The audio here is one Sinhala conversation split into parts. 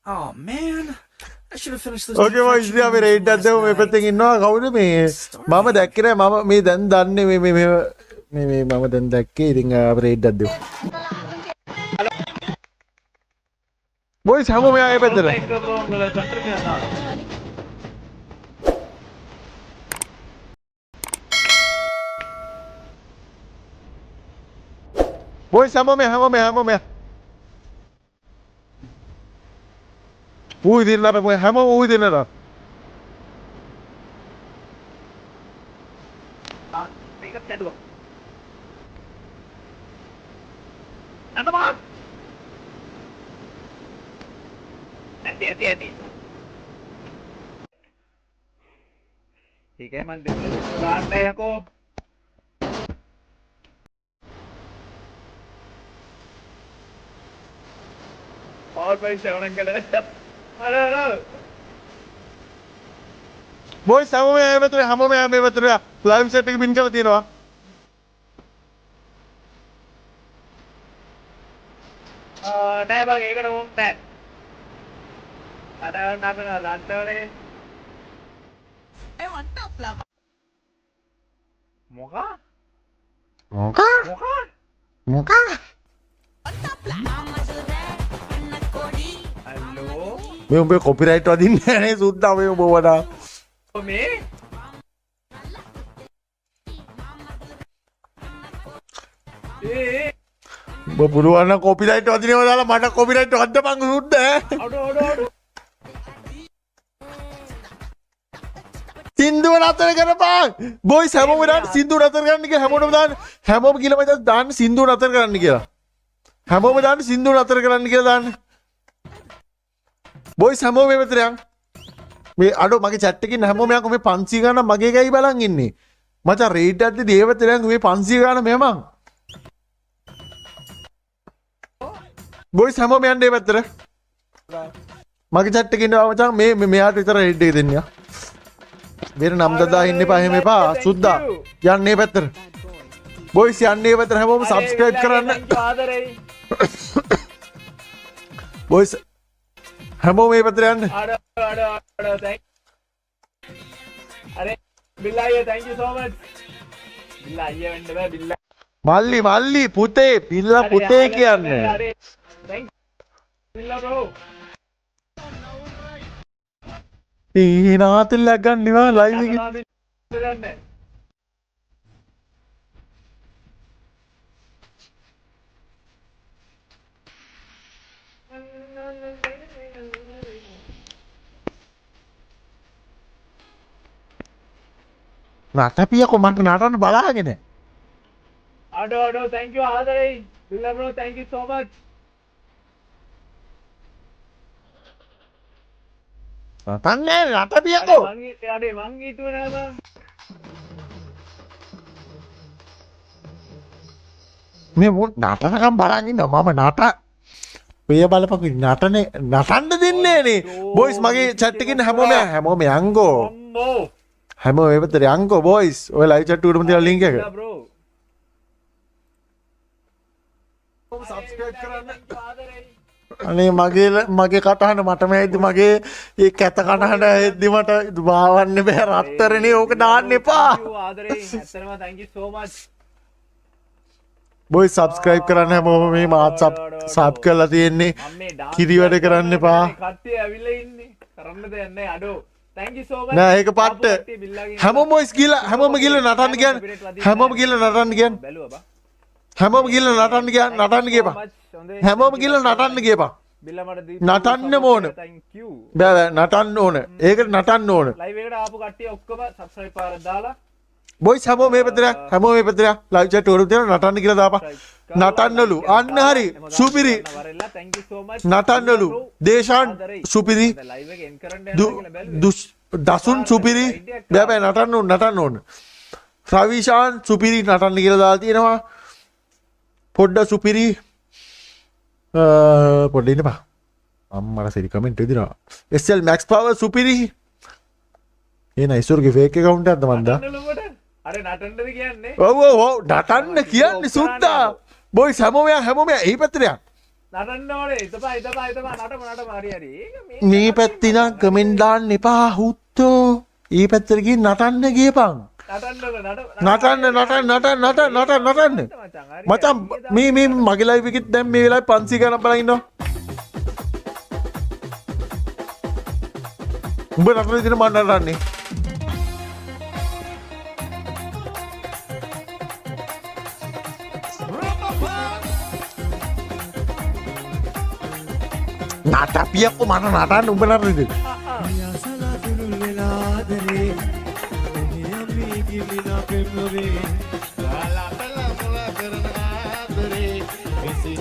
Oh man, I should have finished this. Okay boys ඉතින් අපි රේඩ් එකක් දෙමු මේ පැත්තෙන් ඉන්නවා කවුද මේ මම දැක්කේ නෑ මම මේ දැන් දන්නේ මේ මම දැන් දැක්කේ ඉතින් අපි රේඩ් එකක් දෙමු බොයිස් හැමෝම මෙයා ඒ පැත්තට බොයිස් හැමෝම ඌ ඉදිරියට අපි හැමෝම ඌ ඉදිරියට මේක ඇදුවා. අඬපා. ඇති. ඒකයි මන් දෙන්න ගන්න යකෝ. और भाई 7 अंकल अरे බොයිස් හැමෝම ඒ පැත්තට හැමෝම මේ පැත්තට ලයිව් සෙට් එක පින් කරලා තියෙනවා නෑ බං ඒකට ඕම් නෑ අර නබන රන්ටවලේ ඒ වන්ටප් ලා මොකා හලෝ මේ උඹේ කොපිරයිට් වදින්නේ නැහැ නේ සුද්දා මේ උඹ වඩා මේ උඹ පුළුවන් නම් කොපිරයිට් වදිනේව දාලා මට කොපිරයිට් වද්දපන් සුද්ද අඩෝ සින්දුව නතර කරපන් බොයිස් හැමෝම දාන්න සින්දුව නතර කරන්න කියලා හැමෝටම දාන්න හැමෝම කියලා මම දාන්න සින්දුව නතර කරන්න කියලා හැමෝම දාන්න සින්දුව නතර කරන්න කියලා දාන්න බොයිස් හැමෝම මේ පැත්තට යන් මේ අඩෝ මගේ chat එකකින් හැමෝම යන් මේ 500 ගානක් මගේ ගයි බලන් ඉන්නේ මචං රේට් එකක් දෙදී ඒ පැත්තට යන් මේ 500 ගාන මෙමන් බොයිස් හැමෝම යන්න ඒ පැත්තට මගේ chat එකකින් ආව මචං මේ මෙයාට විතර රේට් එක දෙන්න යා වෙන නම් දදා ඉන්න එපා එහෙම එපා සුද්දා යන්න මේ පැත්තට බොයිස් යන්න මේ පැත්තට හැමෝම subscribe කරන්න ආදරේ බොයිස් හැමෝම මේ පැත්තට යන්න අර thank අरे बिल्ला ये thank you so much बिल्ला ये වෙන්න බෑ बिल्ला මල්ලි පුතේ පිල්ලා පුතේ කියන්නේ अरे thank बिल्ला bro නාතල්ලක් ගන්නවා ලයිව් එකේ නටපියකෝ මන්ට නටන්න බලාගෙන අඩෝ thank you ආදරේ बिल्ला bro thank you so much නටන්නේ නටපියකෝ මං හිතුවේ නෑ බං මේ මොන් නටනකම් බලන් ඉන්නවා මම නට ඔය බලපන් නටන්න දෙන්නේ නේ බොයිස් මගේ chat එකකින් හැමෝම යන්ගෝ අම්මෝ හැමෝම මේ පැත්තට යන්ගෝ බොයිස් ඔය ලයිව් chat එකටම තියලා link එක bro subscribe කරන්න අනේ මගේ කටහඬ මටම ඇද්දි මගේ ඒ කැත කටහඬ ඇද්දි මට බාවන්න බෑ රත්තරනේ ඕක දාන්න එපා ආදරේ ඇත්තටම thank you so much බොයි subscribe කරන්න හැමෝම මේ මාත් sub කරලා තියෙන්නේ කිරි වැඩ කරන්න එපා කට්ටිය ඇවිල්ලා ඉන්නේ කරන්න දෙයක් නෑ අඩෝ thank you so much නෑ ඒක පට්ට හැමෝම බොයිස් ගිහලා හැමෝම ගිහලා නටන්න කියන්නේ හැමෝම ගිහලා නටන්න කියන්නේ බැලුවා බා හැමෝම ගිහලා නටන්න ගියපන් හැමෝම ගිහලා නටන්න ගියපන් බිල්ලා මට නටන්න ඕන thank you බෑ නටන්න ඕන ඒකට නටන්න ඕන live එකට ආපු කට්ටිය ඔක්කොම subscribe පාරක් දාලා බොයිස් හැමෝම මේ පැත්තට ලයිව් chat වල තියෙන නටන්න කියලා දාපන් නටන්නලු අන්න හරි සුපිරි වරෙල්ලා thank you so much නටන්නලු Deshan සුපිරි live එක end කරන්න යනවා කියලා බැලුවා දසුන් සුපිරි බෑ නටන්න ඕන රවිෂාන් සුපිරි නටන්න කියලා දාලා තියෙනවා පොඩ්ඩ සුපිරි පොඩ්ඩ ඉන්නපා අම්මට සරි කමෙන්ට් එදිනවා SL Max Power සුපිරි එන ඉස්සුරගේ ෆේක් account එකක්ද මන්දා අර නටන්නද කියන්නේ ඔව් නටන්න කියන්නේ සුද්දා බොයිස් හැමෝම එහි පැත්තට යන්න නටන්න ඕනේ. ඉතපා නටම හරි හරි. මේ පැත්තේ නම් කමෙන්ට් දාන්න එපා හුත්තෝ. ඊ පැත්තට ගිහින් නටන්න ගියපන්. නටන්න. මචං මේ මගේ ලයිව් එකෙත් දැන් මේ වෙලාවේ 500 ගණන් බලන් ඉන්නවා. උඹ නටන විදිහට මම නටන්නේ. නටපියක්කො මට නටන්න උඹ නටන විදිහට.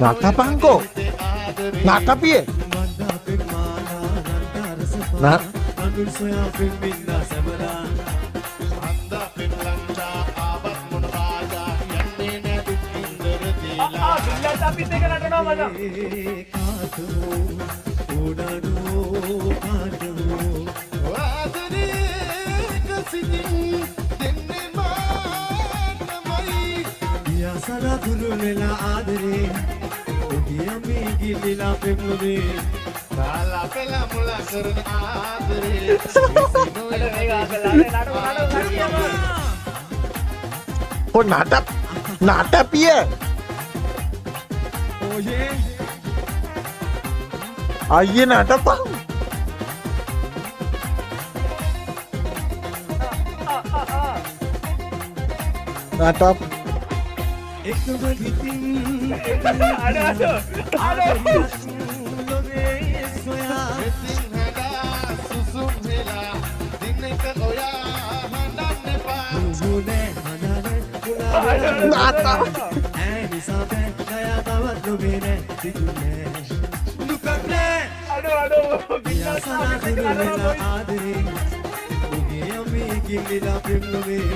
නටපංකෝ නටපියේ අපිත් එක නටනවා මචං. සදා දුරු වෙලා ආදරේ ඔබේ අම්මේ ගිලිලා පෙමුනේ කාලා පෙලා මුල කරන ආදරේ ඔ නටපිය ඔයේ අයියේ නටපන් නටප එකම හිතින් ලොවේ සොයා මෙතින් හදා සුසුම් හෙලා දිනක ඔයා හඳන්න එපා සුනේ හඳන්නේ නට ඇනිසා බැලයා තවත් ලොවේ නෑ තිතුනේ දුකක් නෑ සදා දුරු වෙලා ආදරේ ඔබේ අම්මේ ගිලිලා පෙමුනේ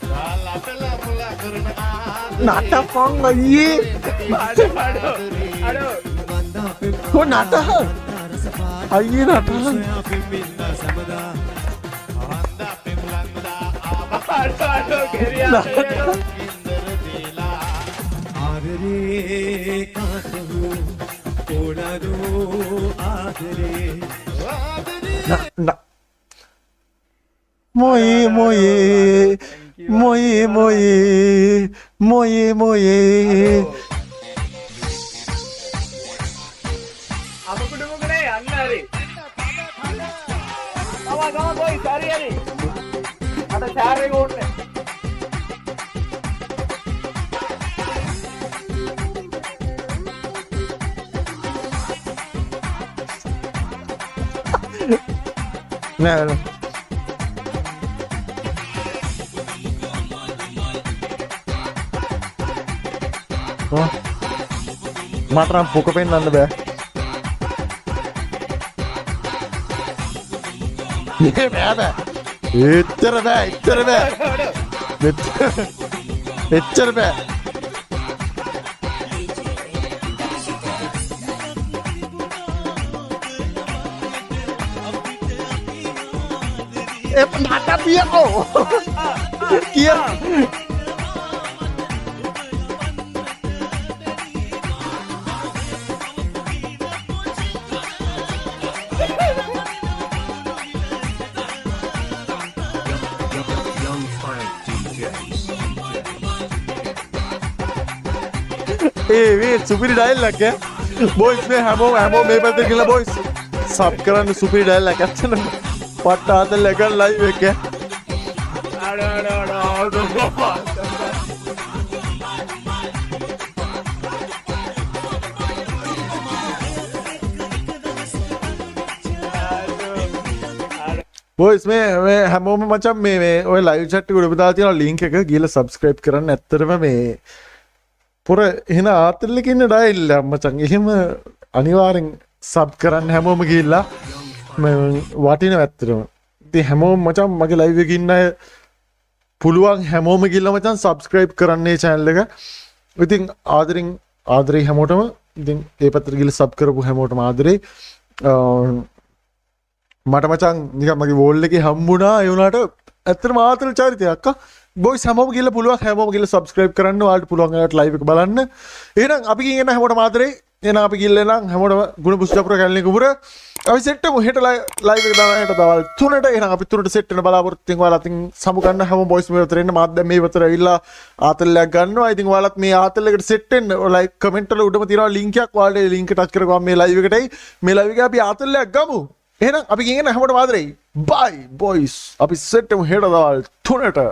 කාලා පෙලා මුල කරන නටපන් අයියේ කො නට අයියේ නට ආදරේ කාටහු ඕනදෝ ආදරේ මොයේ අප කුඩුමුකනේ යන්න හරි. ගම බොයි හරි හරි. අද ෂෙයාර් එක ඕනේ. නෑ මට නම් පොක පෙන්නන්න බෑ. බෑ. එච්චර බෑ. එච්චර බෑ. නටපියකෝ කිය ඒ සුපිරි ඩයලොග් එක බොයිස් මේ හැමෝම මේ පැත්තට ගිහලා බොයිස් සබ් කරන්න සුපිරි ඩයලොග් එකක් අච්චන පට්ට ආතල් එක ලයිව් එක බොයිස් මේ හැමෝම මචං මේ ඔය ලයිව් chat එක උඩ දාලා තියෙන link එක ගිහලා subscribe කරන්න. ඇත්තටම මේ පොර එහෙන ආතල් එකේ ඉන්න ඩයල් මචං එහෙම අනිවාර්යෙන් සබ් කරන්න හැමෝම ගිහිල්ලා වටිනවා ඇත්තටම. ඉතින් හැමෝම මචං මගේ ලයිව් එකේ ඉන්න අය පුළුවන් හැමෝම ගිහිල්ලා මචං subscribe කරන්න මේ channel එක. ඉතින් ආදරේ හැමෝටම ඉතින් ඒ පැත්තට ගිහිල්ලා sub කරපු හැමෝටම ආදරේ. මට මචං නිකන් මගේ වෝල් එකේ හම්බුණා ඒ වුණාට ඇත්තටම ආතල් චරිතයක් අක්කා. බොයිස් හැමෝම ගිහලා පුළුවන් හැමෝම ගිහලා subscribe කරන්න ඔයාලට පුළුවන් ඔයාලට live එක බලන්න එහෙනම් අපි ගිහින් එන හැමෝටම ආදරේ එහෙනම් අපි ගිහලා නම් හැමෝටම ගුණ පුස්තකපුර කැලණි කුඹුර අපි සෙට් එකමු හෙට live එක දානවා හෙට දවල් 3ට එහෙනම් අපි 3ට සෙට් වෙන බලාපොරොත්තු වෙන ඔයාලා අතින් සමු ගන්න හැමෝම බොයිස් මේ වතර එන්න මාත් දැන් මේ වතර ඇවිල්ලා ආතල්ලයක් ගන්නවා ඉතින් ඔයාලත් මේ ආතල් එකට සෙට් වෙන්න ලයික් කමෙන්ට් වල උඩම තියෙනවා link එකක් ඔයාලට ඒ link එක ටච් කරගම මේ live එකටයි මේ live එකේ අපි ආතල්ලයක් ගමු එහෙනම් අපි ගිහින් එන හැමෝටම ආදරේ bye boys අපි සෙට් වෙමු හෙට දවල් 3ට